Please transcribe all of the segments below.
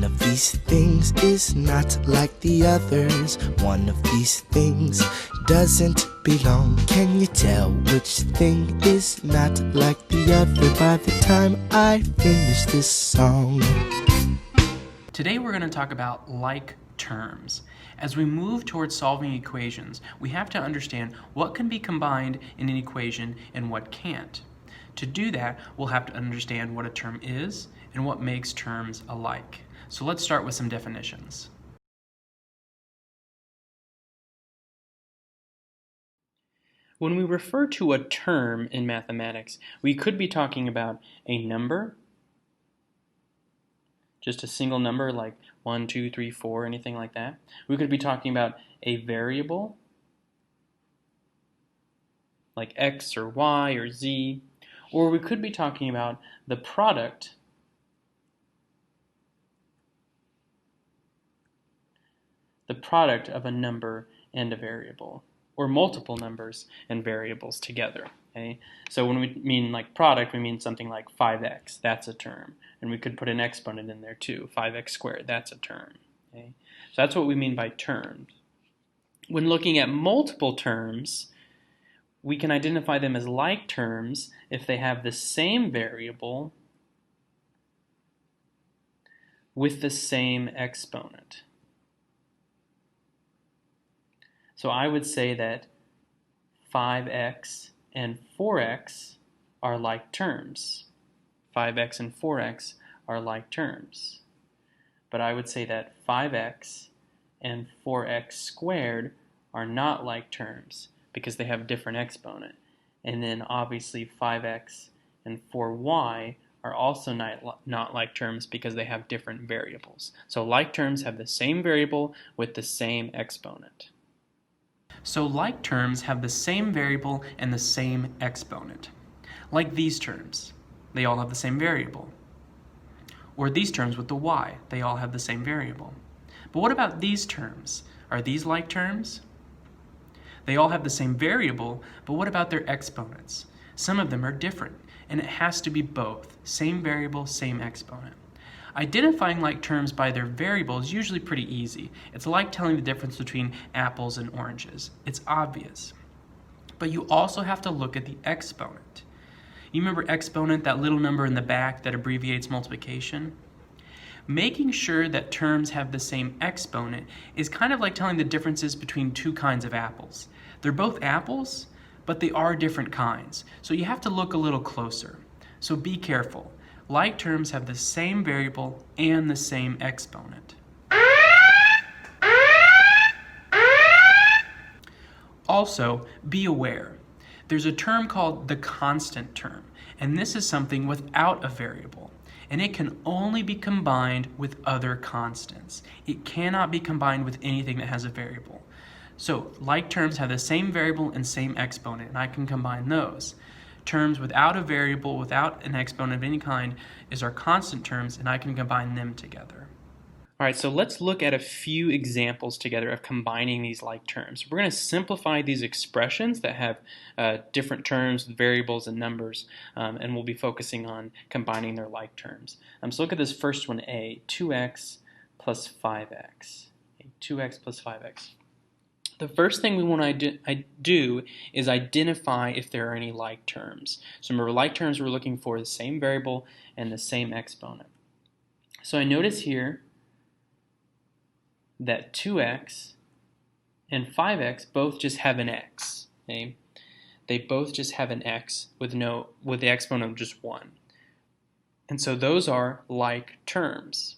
One of these things is not like the others. One of these things doesn't belong. Can you tell which thing is not like the other by the time I finish this song? Today we're going to talk about like terms. As we move towards solving equations, we have to understand what can be combined in an equation and what can't. To do that, we'll have to understand what a term is and what makes terms alike. So let's start with some definitions. When we refer to a term in mathematics, we could be talking about a number, just a single number like 1, 2, 3, 4, anything like that. We could be talking about a variable like x or y or z, or we could be talking about the product of a number and a variable, or multiple numbers and variables together. Okay? So when we mean like product, we mean something like 5x, that's a term. And we could put an exponent in there too, 5x squared, that's a term. Okay? So that's what we mean by terms. When looking at multiple terms, we can identify them as like terms if they have the same variable with the same exponent. So I would say that 5x and 4x are like terms. 5x and 4x are like terms. But I would say that 5x and 4x squared are not like terms because they have different exponent. And then obviously 5x and 4y are also not like terms because they have different variables. So like terms have the same variable with the same exponent. So like terms have the same variable and the same exponent. Like these terms, they all have the same variable. Or these terms with the y, they all have the same variable. But what about these terms? Are these like terms? They all have the same variable, but what about their exponents? Some of them are different, and it has to be both, same variable, same exponent. Identifying like terms by their variable is usually pretty easy. It's like telling the difference between apples and oranges. It's obvious. But you also have to look at the exponent. You remember exponent, that little number in the back that abbreviates multiplication? Making sure that terms have the same exponent is kind of like telling the differences between two kinds of apples. They're both apples, but they are different kinds. So you have to look a little closer. So be careful. Like terms have the same variable and the same exponent. Also, be aware. There's a term called the constant term, and this is something without a variable, and it can only be combined with other constants. It cannot be combined with anything that has a variable. So, like terms have the same variable and same exponent, and I can combine those. Terms without a variable, without an exponent of any kind, is our constant terms, and I can combine them together. All right, so let's look at a few examples together of combining these like terms. We're going to simplify these expressions that have different terms, variables, and numbers, and we'll be focusing on combining their like terms. So look at this first one, A, 2x plus 5x. Okay, 2x plus 5x. The first thing we want to do is identify if there are any like terms. So remember, like terms we're looking for the same variable and the same exponent. So I notice here that 2x and 5x both just have an x. Okay? They both just have an x with the exponent of just 1. And so those are like terms.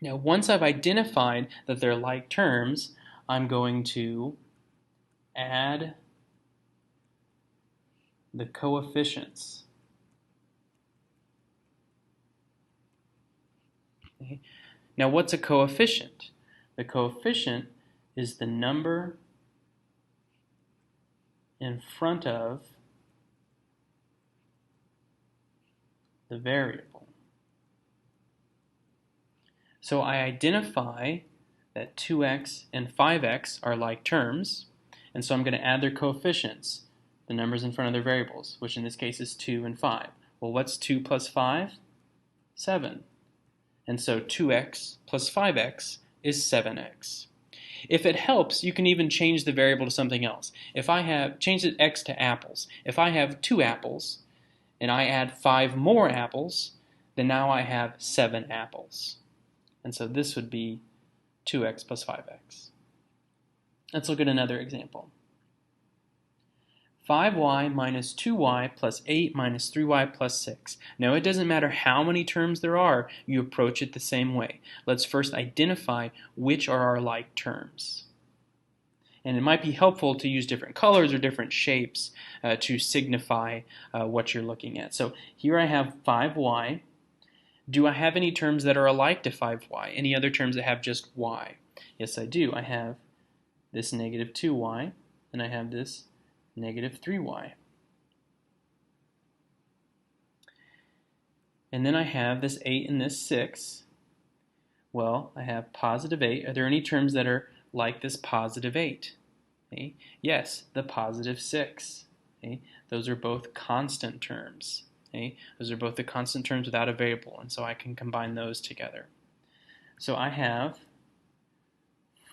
Now once I've identified that they're like terms, I'm going to add the coefficients. Okay. Now what's a coefficient? The coefficient is the number in front of the variable. So I identify that 2x and 5x are like terms, and so I'm going to add their coefficients, the numbers in front of their variables, which in this case is 2 and 5. Well, what's 2 plus 5? 7. And so 2x plus 5x is 7x. If it helps, you can even change the variable to something else. If I have, change the x to apples. If I have 2 apples and I add 5 more apples, then now I have 7 apples. And so this would be 2x plus 5x. Let's look at another example. 5y minus 2y plus 8 minus 3y plus 6. Now it doesn't matter how many terms there are, you approach it the same way. Let's first identify which are our like terms. And it might be helpful to use different colors or different shapes to signify what you're looking at. So here I have 5y. Do I have any terms that are alike to 5y? Any other terms that have just y? Yes, I do. I have this negative 2y, and I have this negative 3y. And then I have this 8 and this 6. Well, I have positive 8. Are there any terms that are like this positive 8? Okay. Yes, the positive 6. Okay. Those are both constant terms. Okay. Those are both the constant terms without a variable, and so I can combine those together. So I have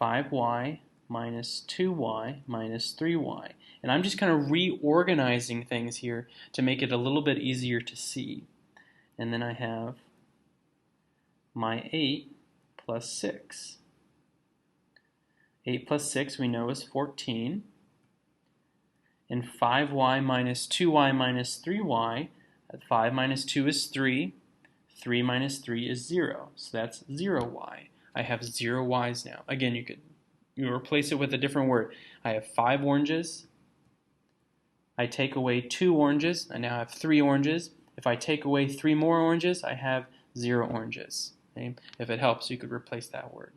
5y minus 2y minus 3y. And I'm just kind of reorganizing things here to make it a little bit easier to see. And then I have my 8 plus 6. 8 plus 6 we know is 14. And 5y minus 2y minus 3y, 5 minus 2 is 3. 3 minus 3 is 0. So that's 0y. I have 0 y's now. Again, you replace it with a different word. I have 5 oranges. I take away 2 oranges. I now have 3 oranges. If I take away 3 more oranges, I have 0 oranges. Okay? If it helps, you could replace that word.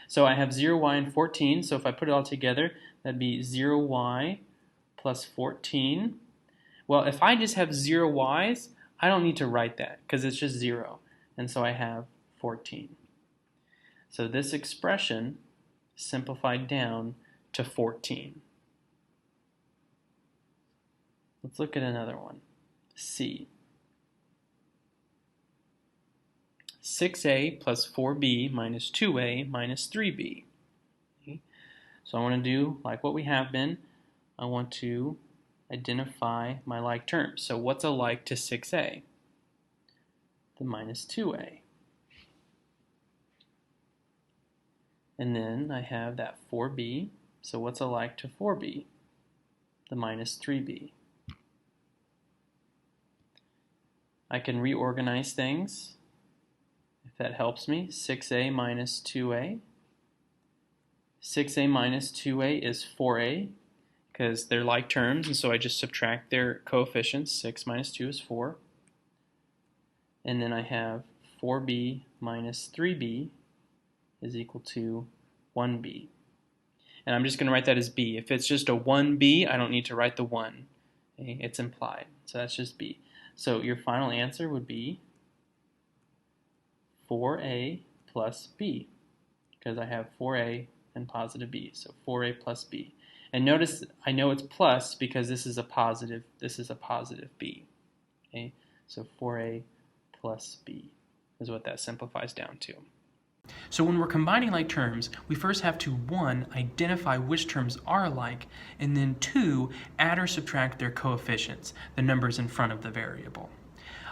So I have 0y and 14. So if I put it all together, that'd be 0y plus 14. Well, if I just have 0 y's, I don't need to write that because it's just 0. And so I have 14. So this expression simplified down to 14. Let's look at another one. C. 6a plus 4b minus 2a minus 3b. Okay. So I want to do like what we have been. I want to identify my like terms. So what's alike to 6a? The minus 2a. And then I have that 4b. So what's alike to 4b? The minus 3b. I can reorganize things if that helps me. 6a minus 2a. 6a minus 2a is 4a because they're like terms, and so I just subtract their coefficients. 6 minus 2 is 4. And then I have 4b minus 3b is equal to 1b. And I'm just going to write that as b. If it's just a 1b, I don't need to write the 1. Okay? It's implied. So that's just b. So your final answer would be 4a plus b, because I have 4a and positive b. So 4a plus b. And notice I know it's plus because this is a positive b. Okay? So 4a plus b is what that simplifies down to. So when we're combining like terms, we first have to 1, identify which terms are alike, and then 2, add or subtract their coefficients, the numbers in front of the variable.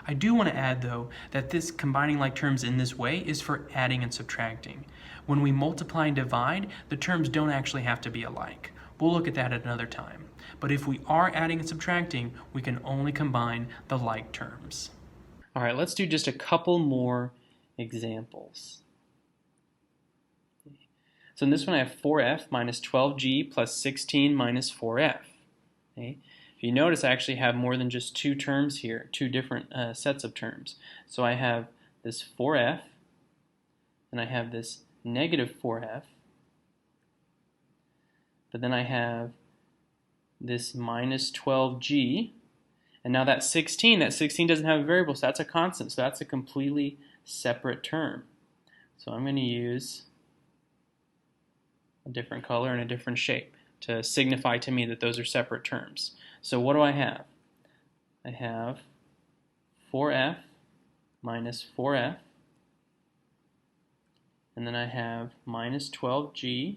I do want to add though that this combining like terms in this way is for adding and subtracting. When we multiply and divide, the terms don't actually have to be alike. We'll look at that at another time. But if we are adding and subtracting, we can only combine the like terms. All right, let's do just a couple more examples. So in this one I have 4f minus 12g plus 16 minus 4f. Okay? If you notice, I actually have more than just 2 terms here, 2 different sets of terms. So I have this 4f, and I have this negative 4f, but then I have this minus 12g, and now that 16 doesn't have a variable, so that's a constant, so that's a completely separate term. So I'm going to use a different color and a different shape to signify to me that those are separate terms. So what do I have? I have 4f minus 4f, and then I have minus 12g,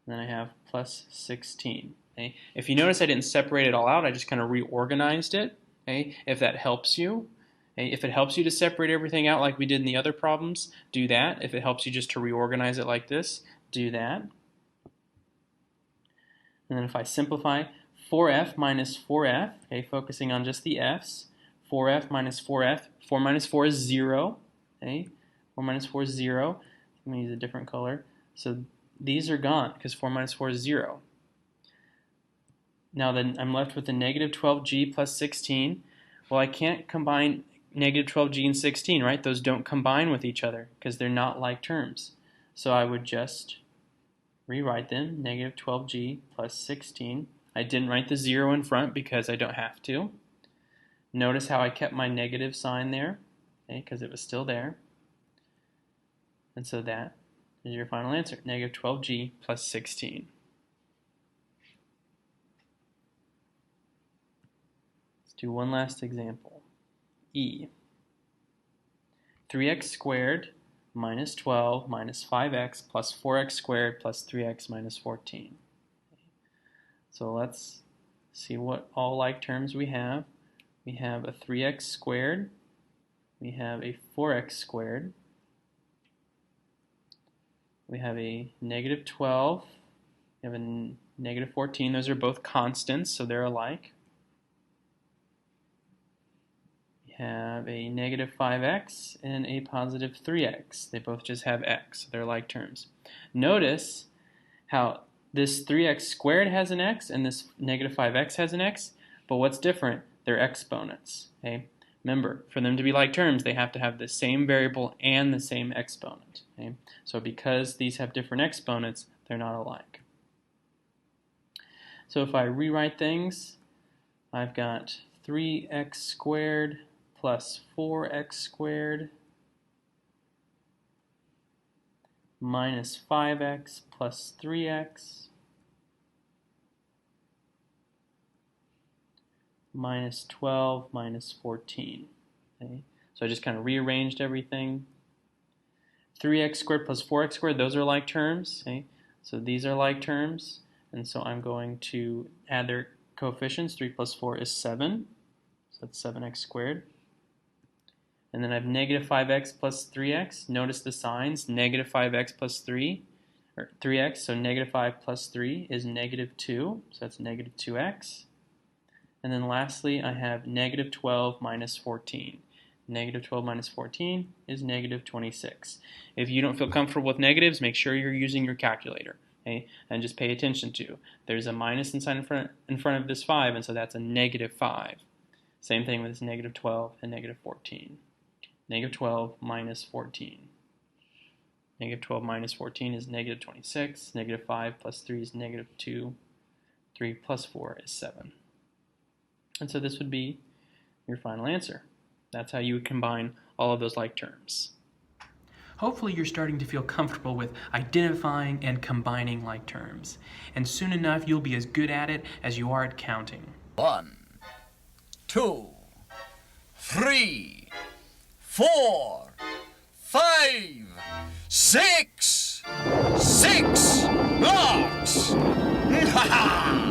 and then I have plus 16. Okay? If you notice I didn't separate it all out, I just kind of reorganized it, okay? If that helps you. Okay? If it helps you to separate everything out like we did in the other problems, do that. If it helps you just to reorganize it like this, do that. And then if I simplify, 4f minus 4f, okay, focusing on just the f's, 4f minus 4f, 4 minus 4 is 0, okay? 4 minus 4 is 0. I'm going to use a different color. So these are gone because 4 minus 4 is 0. Now then I'm left with the negative 12g plus 16. Well, I can't combine negative 12g and 16, right? Those don't combine with each other because they're not like terms. So I would just rewrite them, negative 12g plus 16. I didn't write the 0 in front because I don't have to. Notice how I kept my negative sign there, okay, because it was still there. And so that is your final answer, negative 12g plus 16. Let's do one last example. E. 3x squared minus 12 minus 5x plus 4x squared plus 3x minus 14. So let's see what all like terms we have. We have a 3x squared. We have a 4x squared. We have a negative 12. We have a negative 14. Those are both constants, so they're alike. We have a negative 5x and a positive 3x. They both just have x, so they're like terms. Notice how this 3x squared has an x and this negative 5x has an x, but what's different? They're exponents. Okay? Remember, for them to be like terms, they have to have the same variable and the same exponent. Okay? So because these have different exponents, they're not alike. So if I rewrite things, I've got 3x squared plus 4x squared minus 5x plus 3x minus 12 minus 14. Okay? So I just kind of rearranged everything. 3x squared plus 4x squared, those are like terms. Okay? So these are like terms, and so I'm going to add their coefficients. 3 plus 4 is 7, so that's 7x squared. And then I have negative 5x plus 3x. Notice the signs, negative 5x plus 3, or 3x, so negative 5 plus 3 is negative 2, so that's negative 2x. And then lastly, I have negative 12 minus 14. Negative 12 minus 14 is negative 26. If you don't feel comfortable with negatives, make sure you're using your calculator. Okay? And just pay attention to, there's a minus inside in front of this 5, and so that's a negative 5. Same thing with this negative 12 and negative 14. Negative 12 minus 14. Negative 12 minus 14 is negative 26. Negative 5 plus 3 is negative 2. 3 plus 4 is 7. And so this would be your final answer. That's how you would combine all of those like terms. Hopefully you're starting to feel comfortable with identifying and combining like terms. And soon enough you'll be as good at it as you are at counting. 1, 2, 3, 4, 5, 6 blocks! Ha ha!